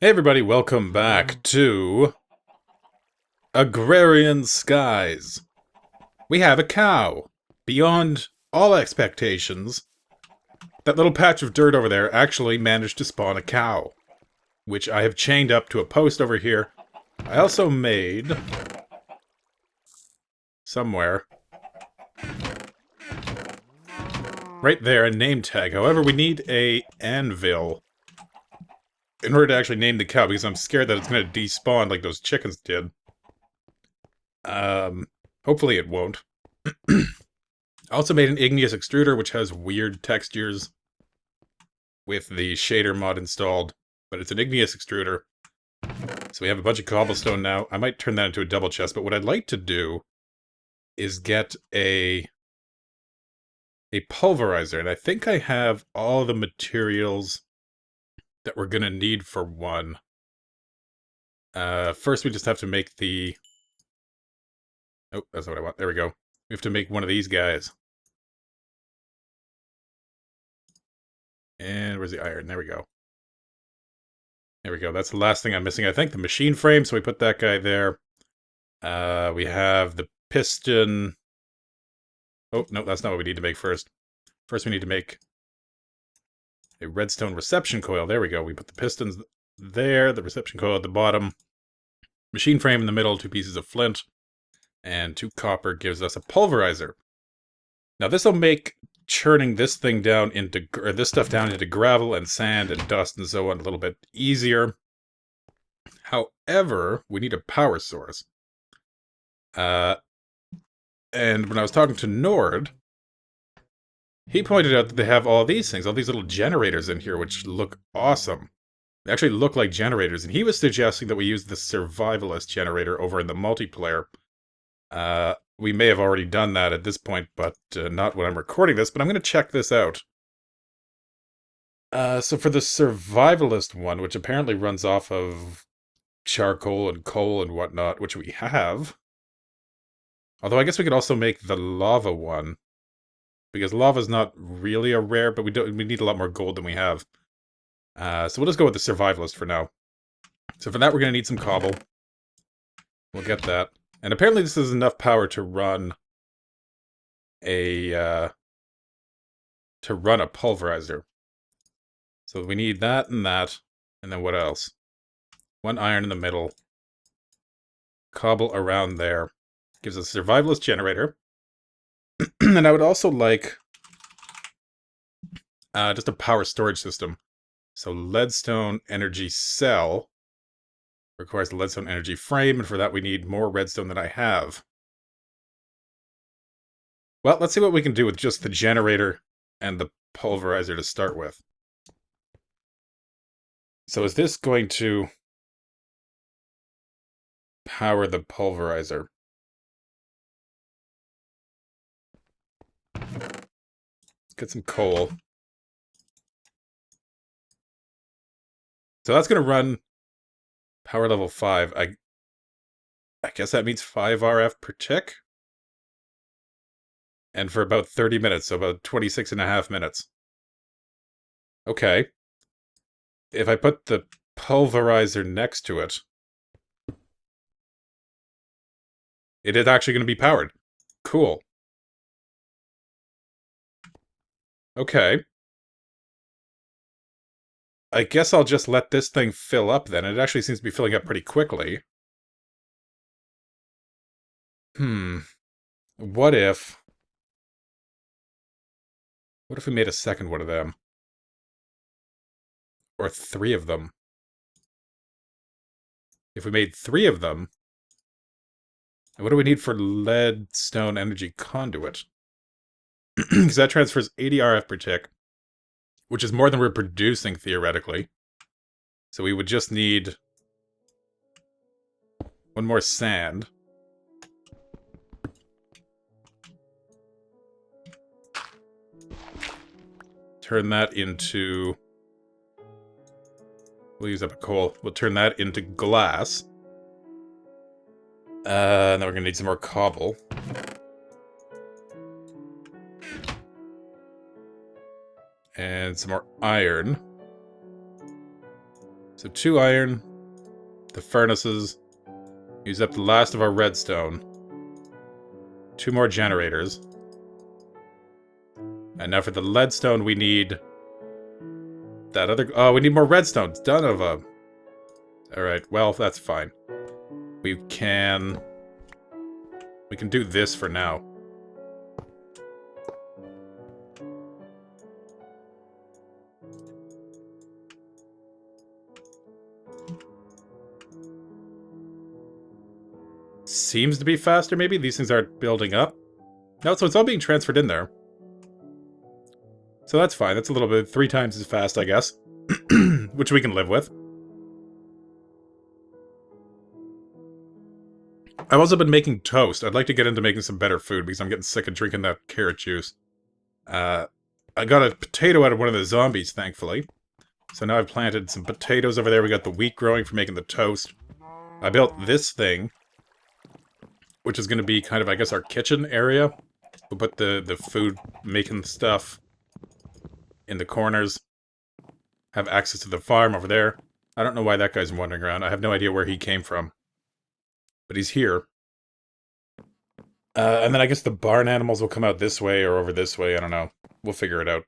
Hey everybody, welcome back to Agrarian Skies. We have a cow. Beyond all expectations, that little patch of dirt over there actually managed to spawn a cow, which I have chained up to a post over here. I also made somewhere right there a name tag. However, we need a anvil in order to actually name the cow because I'm scared that it's going to despawn like those chickens did. Hopefully it won't. I also made an igneous extruder, which has weird textures with the shader mod installed, but it's an igneous extruder. So we have a bunch of cobblestone now. I might turn that into a double chest, but what I'd like to do is get a pulverizer, and I think I have all the materials that we're gonna need for one. First we just have to make the... Oh, that's what I want. There we go. We have to make one of these guys. And where's the iron? There we go. There we go. That's the last thing I'm missing, I think. The machine frame, so we put that guy there. We have the piston. Oh, no, that's not what we need to make first. First we need to make a redstone reception coil. There we go. We put the pistons there, the reception coil at the bottom. Machine frame in the middle, 2 pieces of flint. And 2 copper gives us a pulverizer. Now this will make churning this thing down into, or this stuff down into gravel and sand and dust and so on a little bit easier. However, we need a power source. And when I was talking to Nord, he pointed out that they have all these things, all these little generators in here, which look awesome. They actually look like generators, and he was suggesting that we use the survivalist generator over in the multiplayer. We may have already done that at this point, but not when I'm recording this, but I'm going to check this out. So for the survivalist one, which apparently runs off of charcoal and coal and whatnot, which we have. Although I guess we could also make the lava one, because lava's not really a rare, but we need a lot more gold than we have. So we'll just go with the survivalist for now. So for that, we're going to need some cobble. We'll get that. And apparently this is enough power to run a pulverizer. So we need that, and then what else? 1 iron in the middle. Cobble around there. Gives us a survivalist generator. And I would also like just a power storage system. So leadstone energy cell requires the leadstone energy frame, and for that we need more redstone than I have. Well, let's see what we can do with just the generator and the pulverizer to start with. So is this going to power the pulverizer? Let's get some coal. So that's going to run power level 5. I guess that means 5 RF per tick? And for about 30 minutes, so about 26.5 minutes. Okay. If I put the pulverizer next to it, it is actually going to be powered. Cool. Okay. I guess I'll just let this thing fill up then. It actually seems to be filling up pretty quickly. What if... What if we made a second one of them? Or 3 of them? If we made 3 of them... What do we need for leadstone energy conduit? Because that transfers 80 RF per tick, which is more than we're producing, theoretically. So we would just need 1 more sand. Turn that into... We'll use up a coal. We'll turn that into glass. And then we're going to need some more cobble. And some more iron. So 2 iron, the furnaces, use up the last of our redstone, 2 more generators. And now for the leadstone, we need that other... Oh, we need more redstone. Ton of them. Alright, well, that's fine. We can do this for now. Seems to be faster, maybe? These things aren't building up. No, so it's all being transferred in there. So that's fine. That's a little bit 3 times as fast, I guess. Which we can live with. I've also been making toast. I'd like to get into making some better food because I'm getting sick of drinking that carrot juice. I got a potato out of one of the zombies, thankfully. So now I've planted some potatoes over there. We got the wheat growing for making the toast. I built this thing, which is going to be kind of, I guess, our kitchen area. We'll put the food making stuff in the corners. Have access to the farm over there. I don't know why that guy's wandering around. I have no idea where he came from. But he's here. And then I guess the barn animals will come out this way or over this way. I don't know. We'll figure it out.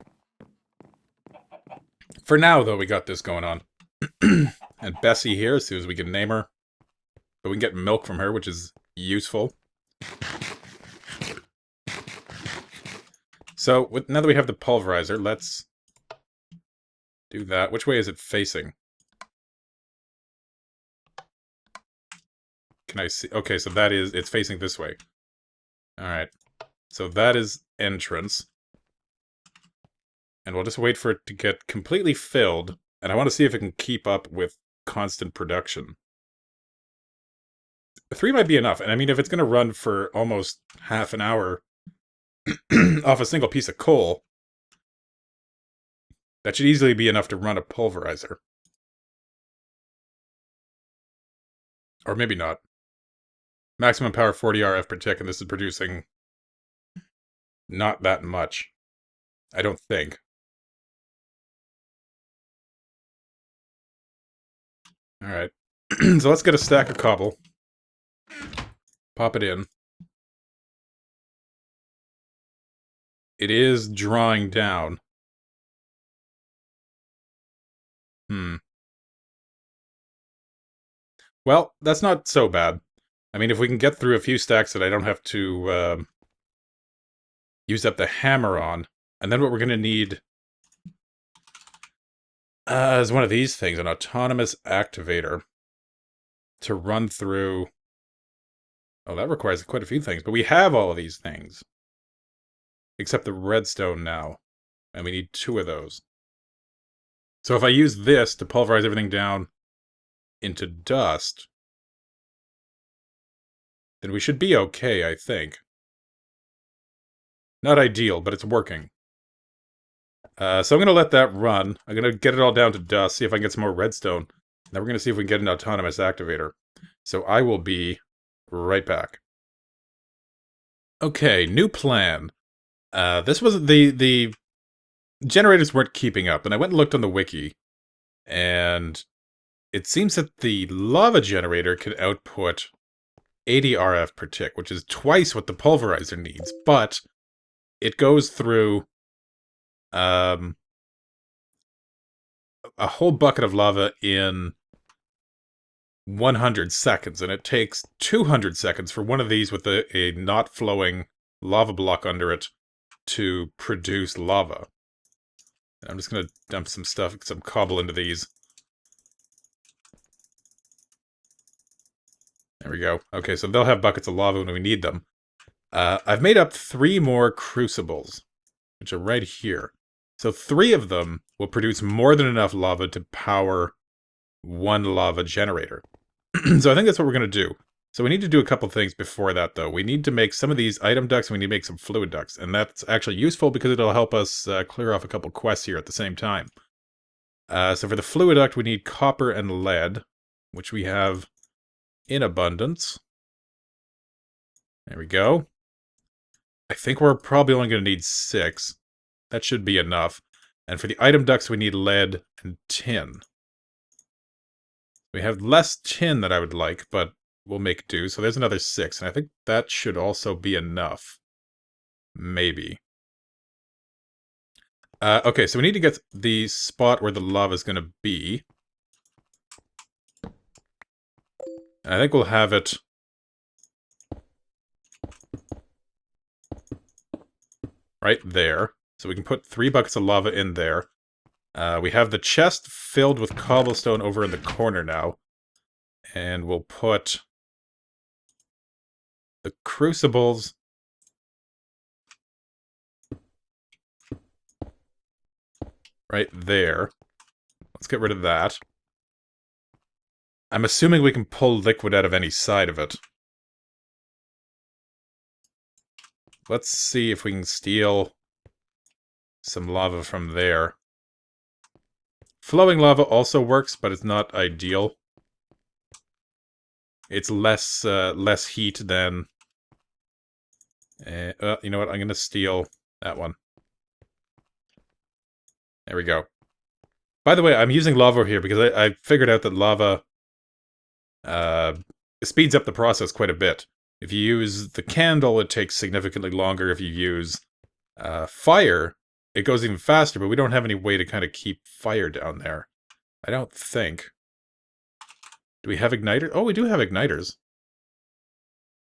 For now, though, we got this going on. And Bessie here, as soon as we can name her. But we can get milk from her, which is useful. So, now that we have the pulverizer, let's do that. Which way is it facing? Can I see? Okay, so that is... It's facing this way. Alright. So that is entrance. And we'll just wait for it to get completely filled. And I want to see if it can keep up with constant production. 3 might be enough. And I mean, if it's going to run for almost half an hour off a single piece of coal, that should easily be enough to run a pulverizer. Or maybe not. Maximum power 40 RF per tick, and this is producing not that much. I don't think. Alright. So let's get a stack of cobble. Pop it in. It is drawing down. Well, that's not so bad. I mean, if we can get through a few stacks that I don't have to use up the hammer on, and then what we're going to need is one of these things, an autonomous activator, to run through... Oh, that requires quite a few things, but we have all of these things. Except the redstone now, and we need 2 of those. So if I use this to pulverize everything down into dust, then we should be okay, I think. Not ideal, but it's working. So I'm going to let that run. I'm going to get it all down to dust, see if I can get some more redstone. Then we're going to see if we can get an autonomous activator. So I will be right back. Okay, new plan. This was the generators weren't keeping up, and I went and looked on the wiki, and it seems that the lava generator could output 80 RF per tick, which is twice what the pulverizer needs, but it goes through a whole bucket of lava in 100 seconds, and it takes 200 seconds for one of these with a not flowing lava block under it to produce lava. I'm just going to dump some stuff, some cobble into these. There we go. Okay, so they'll have buckets of lava when we need them. I've made up 3 more crucibles, which are right here. So 3 of them will produce more than enough lava to power 1 lava generator. So I think that's what we're going to do. So we need to do a couple things before that, though. We need to make some of these item ducts, and we need to make some fluid ducts. And that's actually useful because it'll help us clear off a couple quests here at the same time. So for the fluid duct, we need copper and lead, which we have in abundance. There we go. I think we're probably only going to need 6. That should be enough. And for the item ducts, we need lead and tin. We have less tin than I would like, but we'll make do. So there's another 6, and I think that should also be enough. Maybe. Okay, so we need to get the spot where the lava is going to be. And I think we'll have it right there. So we can put 3 buckets of lava in there. We have the chest filled with cobblestone over in the corner now. And we'll put the crucibles right there. Let's get rid of that. I'm assuming we can pull liquid out of any side of it. Let's see if we can steal some lava from there. Flowing lava also works, but it's not ideal. It's less heat than... you know what? I'm going to steal that one. There we go. By the way, I'm using lava here because I figured out that lava speeds up the process quite a bit. If you use the candle, it takes significantly longer. If you use fire, it goes even faster, but we don't have any way to kind of keep fire down there. I don't think. Do we have igniters? Oh, we do have igniters.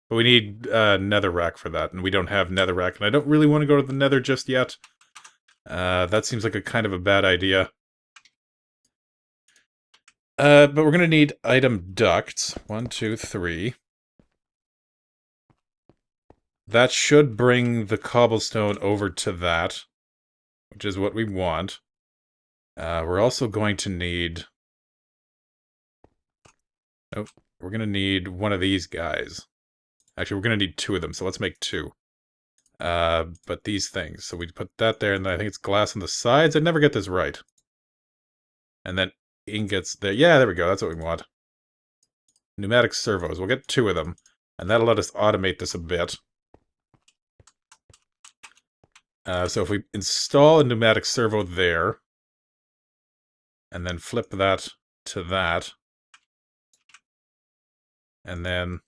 But we need netherrack for that, and we don't have netherrack, and I don't really want to go to the nether just yet. That seems like a kind of a bad idea. But we're going to need item ducts. 1, 2, 3. That should bring the cobblestone over to that, which is what we want. We're also going to need... Oh, we're going to need one of these guys. Actually, we're going to need 2 of them, so let's make 2. But these things. So we put that there, and then I think it's glass on the sides. I never get this right. And then ingots there. Yeah, there we go. That's what we want. Pneumatic servos. We'll get 2 of them. And that'll let us automate this a bit. So if we install a pneumatic servo there, and then flip that to that, and then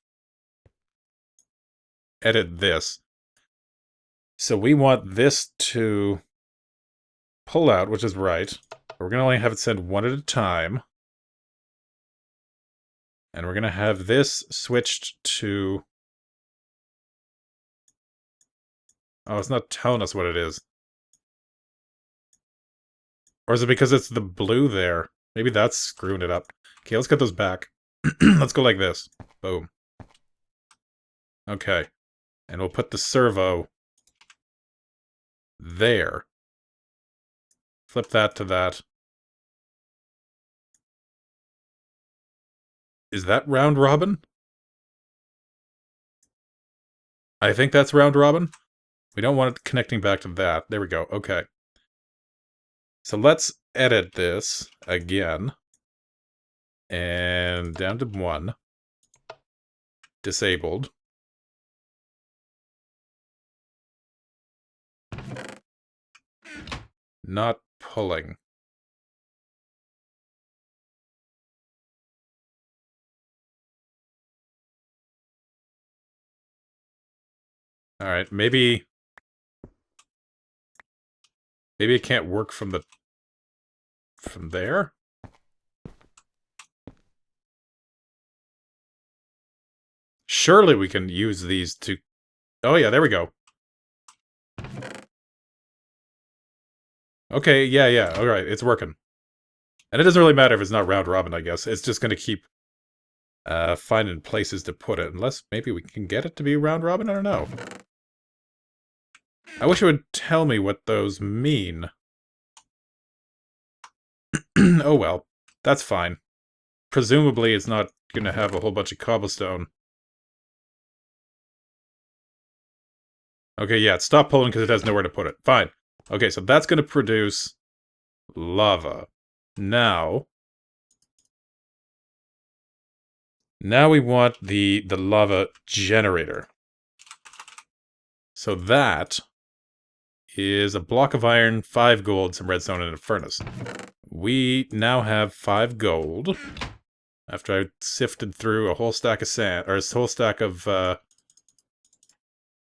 edit this. So we want this to pull out, which is right. We're going to only have it send 1 at a time. And we're going to have this switched to... Oh, it's not telling us what it is. Or is it because it's the blue there? Maybe that's screwing it up. Okay, let's get those back. Let's go like this. Boom. Okay. And we'll put the servo there. Flip that to that. Is that round robin? I think that's round robin. We don't want it connecting back to that. There we go. Okay. So let's edit this again. And down to 1. Disabled. Not pulling. Alright, maybe it can't work from there? Surely we can use these to... Oh yeah, there we go. Okay, yeah, alright, it's working. And it doesn't really matter if it's not round robin, I guess. It's just going to keep finding places to put it. Unless maybe we can get it to be round robin, I don't know. I wish it would tell me what those mean. Oh well, that's fine. Presumably it's not going to have a whole bunch of cobblestone. Okay, yeah, stop pulling because it has nowhere to put it. Fine. Okay, so that's going to produce lava. Now we want the lava generator. So that is a block of iron, 5 gold, some redstone, and a furnace. We now have 5 gold. After I sifted through a whole stack of sand, or a whole stack of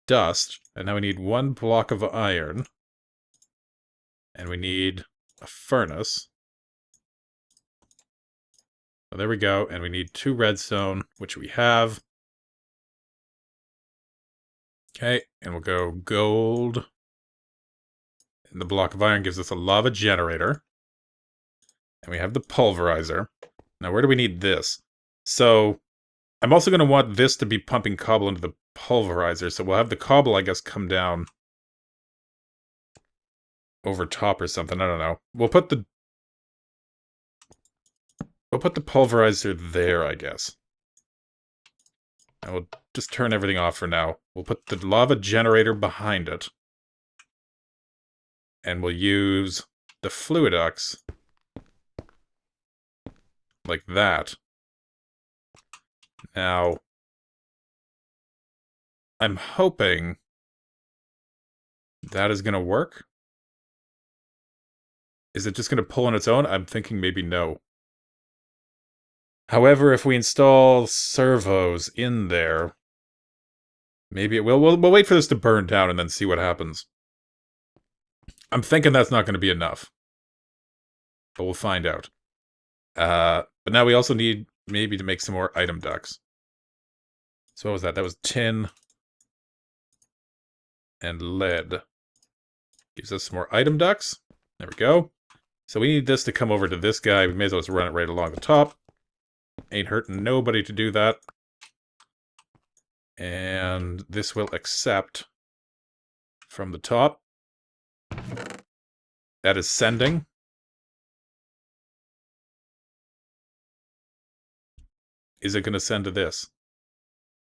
dust. And now we need 1 block of iron. And we need a furnace. So there we go. And we need 2 redstone, which we have. Okay, and we'll go gold. And the block of iron gives us a lava generator. And we have the pulverizer. Now, where do we need this? So, I'm also going to want this to be pumping cobble into the pulverizer. So we'll have the cobble, I guess, come down over top or something. I don't know. We'll put the pulverizer there, I guess. And we'll just turn everything off for now. We'll put the lava generator behind it. And we'll use the fluiducts like that. Now, I'm hoping that is going to work. Is it just going to pull on its own? I'm thinking maybe no. However, if we install servos in there, maybe it will. We'll wait for this to burn down and then see what happens. I'm thinking that's not going to be enough. But we'll find out. But now we also need maybe to make some more item ducts. So what was that? That was tin and lead. Gives us some more item ducts. There we go. So we need this to come over to this guy. We may as well just run it right along the top. Ain't hurting nobody to do that. And this will accept from the top. That is sending. Is it going to send to this?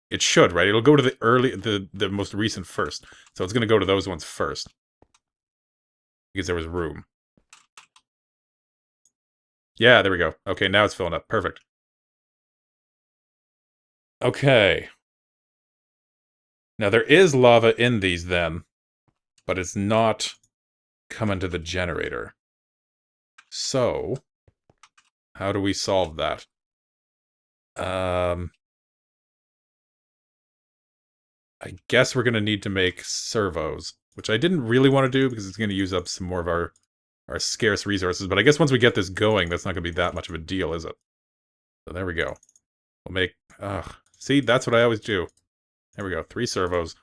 It should, right? It'll go to the most recent first. So it's going to go to those ones first. Because there was room. Yeah, there we go. Okay, now it's filling up. Perfect. Okay. Now there is lava in these then, but it's not coming to the generator. So, how do we solve that? I guess we're going to need to make servos, which I didn't really want to do because it's going to use up some more of our scarce resources. But I guess once we get this going, that's not going to be that much of a deal, is it? So there we go. We'll make... see, that's what I always do. There we go, 3 servos.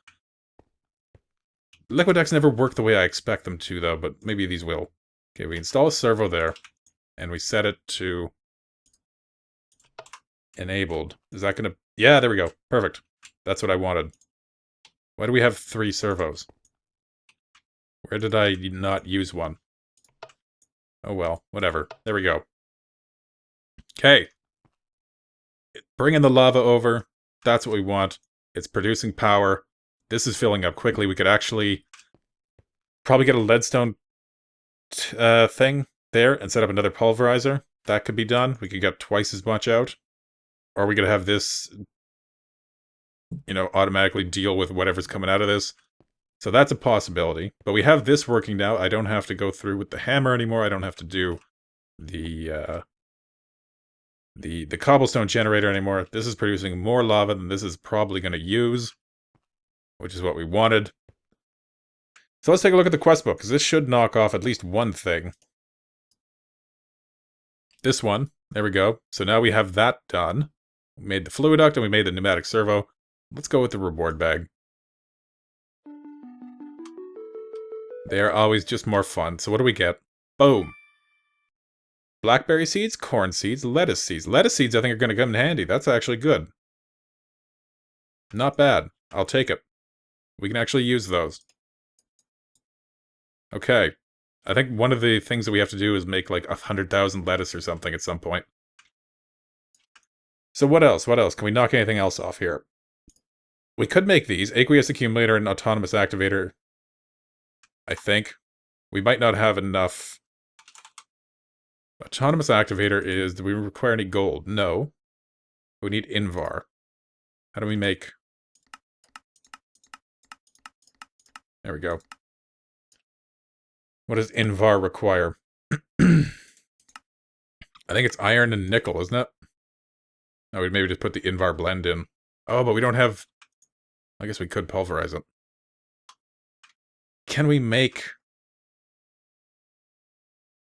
Liquidex never work the way I expect them to, though, but maybe these will. Okay, we install a servo there, and we set it to enabled. Is that going to... Yeah, there we go. Perfect. That's what I wanted. Why do we have 3 servos? Where did I not use one? Oh well, whatever. There we go. Okay. Bringing the lava over. That's what we want. It's producing power. This is filling up quickly. We could actually probably get a leadstone thing there and set up another pulverizer. That could be done. We could get twice as much out. Or we could have this, you know, automatically deal with whatever's coming out of this. So that's a possibility. But we have this working now. I don't have to go through with the hammer anymore. I don't have to do the cobblestone generator anymore. This is producing more lava than this is probably going to use, which is what we wanted. So let's take a look at the quest book, because this should knock off at least one thing. This one. There we go. So now we have that done. We made the fluiduct and we made the pneumatic servo. Let's go with the reward bag. They are always just more fun. So what do we get? Boom. Blackberry seeds, corn seeds, lettuce seeds. Lettuce seeds I think are going to come in handy. That's actually good. Not bad. I'll take it. We can actually use those. Okay. I think one of the things that we have to do is make like 100,000 lettuce or something at some point. So what else? What else? Can we knock anything else off here? We could make these. Aqueous accumulator and autonomous activator. I think. We might not have enough. Autonomous activator is... Do we require any gold? No. We need Invar. How do we make... There we go. What does Invar require? I think it's iron and nickel, isn't it? Oh, we'd maybe just put the Invar blend in. Oh, but we don't have... I guess we could pulverize it. Can we make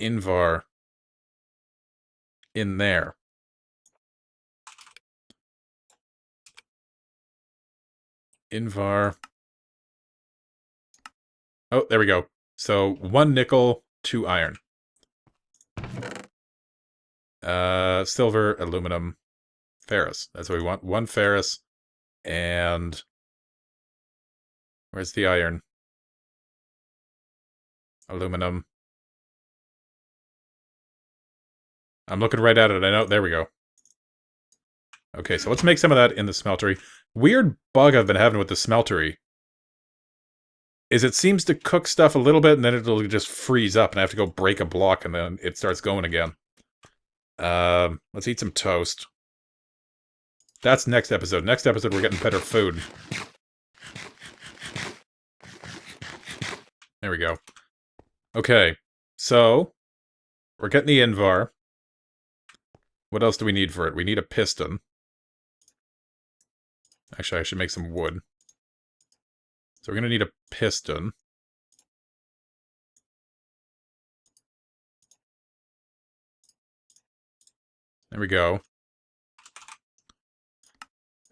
Invar in there? Invar. Oh, there we go. So 1 nickel, 2 iron. Silver, aluminum, ferrous. That's what we want. 1 ferrous. And where's the iron? Aluminum. I'm looking right at it. I know. There we go. Okay, so let's make some of that in the smeltery. Weird bug I've been having with the smeltery is it seems to cook stuff a little bit and then it'll just freeze up and I have to go break a block and then it starts going again. Let's eat some toast. That's next episode. Next episode we're getting better food. There we go. Okay, so we're getting the Invar. What else do we need for it? We need a piston. Actually, I should make some wood. So we're going to need a piston. There we go.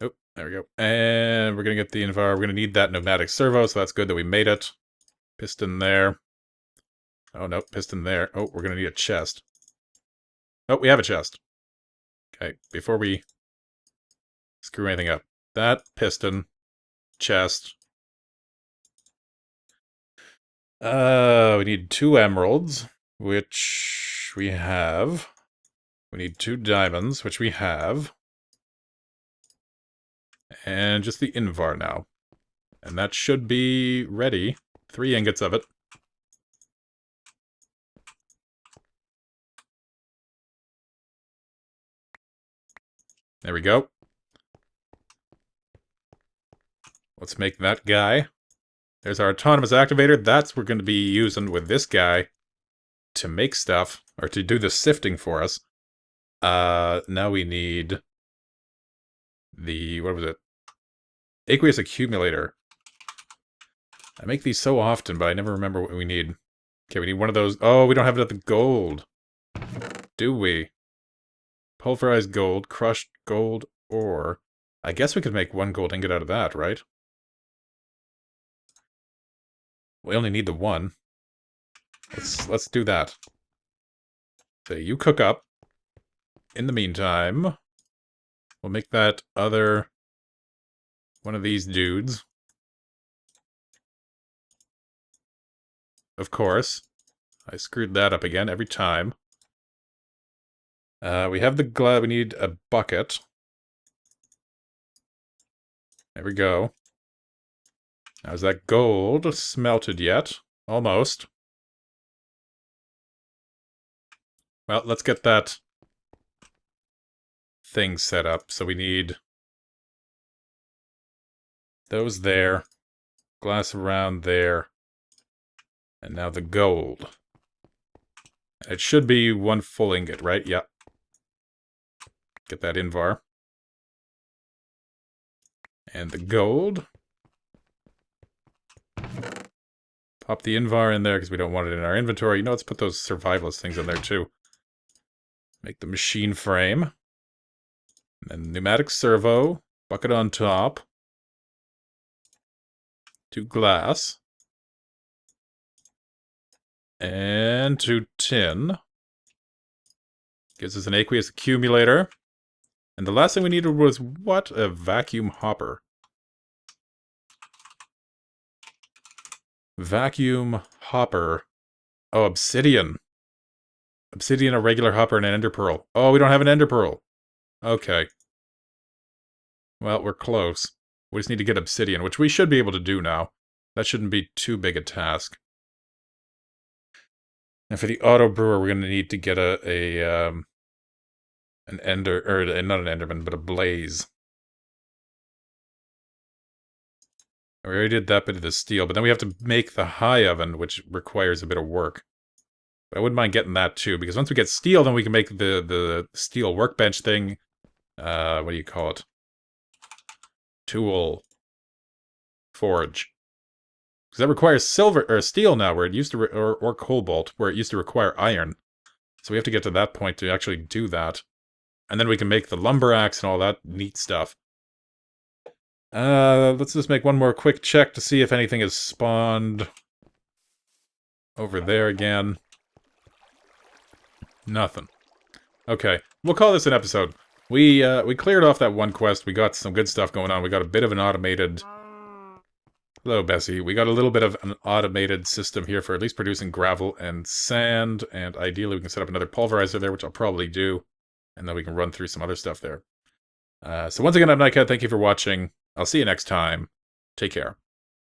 Oh, there we go. And we're going to get the Invar. We're going to need that pneumatic servo, so that's good that we made it. Piston there. Oh, no, piston there. Oh, we're going to need a chest. Oh, we have a chest. Okay, before we screw anything up. That, piston, chest. We need 2 emeralds, which we have. We need 2 diamonds, which we have. And just the Invar now. And that should be ready. 3 ingots of it. There we go. Let's make that guy. There's our autonomous activator. That's what we're going to be using with this guy to make stuff, or to do the sifting for us. Now we need the, what was it? Aqueous accumulator. I make these so often, but I never remember what we need. Okay, we need one of those. Oh, we don't have enough gold. Do we? Pulverized gold, crushed gold ore. I guess we could make 1 gold ingot out of that, right? We only need the 1. Let's do that. So you cook up. In the meantime, we'll make that other one of these dudes. Of course. I screwed that up again every time. We have the glove. We need a bucket. There we go. Now, is that gold smelted yet? Almost. Well, let's get that thing set up. So we need those there. Glass around there. And now the gold. It should be 1 full ingot, right? Yep. Get that Invar. And the gold. Pop the Invar in there because we don't want it in our inventory. You know, let's put those survivalist things in there too. Make the machine frame. And then pneumatic servo. Bucket on top. 2 glass. And 2 tin. Gives us an aqueous accumulator. And the last thing we needed was what? A vacuum hopper. Vacuum hopper. Oh, obsidian. Obsidian, a regular hopper, and an ender pearl. Oh, we don't have an ender pearl. Okay. Well, we're close. We just need to get obsidian, which we should be able to do now. That shouldn't be too big a task. And for the auto brewer, we're going to need to get an ender, or not an enderman, but a blaze. We already did that bit of the steel, but then we have to make the high oven, which requires a bit of work. But I wouldn't mind getting that too, because once we get steel, then we can make the steel workbench thing, what do you call it? Tool. Forge. Because that requires silver, or steel now, where it used to, or cobalt, where it used to require iron. So we have to get to that point to actually do that. And then we can make the lumber axe and all that neat stuff. Let's just make one more quick check to see if anything has spawned over there again. Nothing. Okay, we'll call this an episode. We cleared off that one quest. We got some good stuff going on. We got a bit of an automated... Hello, Bessie. We got a little bit of an automated system here for at least producing gravel and sand, and ideally we can set up another pulverizer there, which I'll probably do, and then we can run through some other stuff there. So once again, I'm Nightcat. Thank you for watching. I'll see you next time. Take care.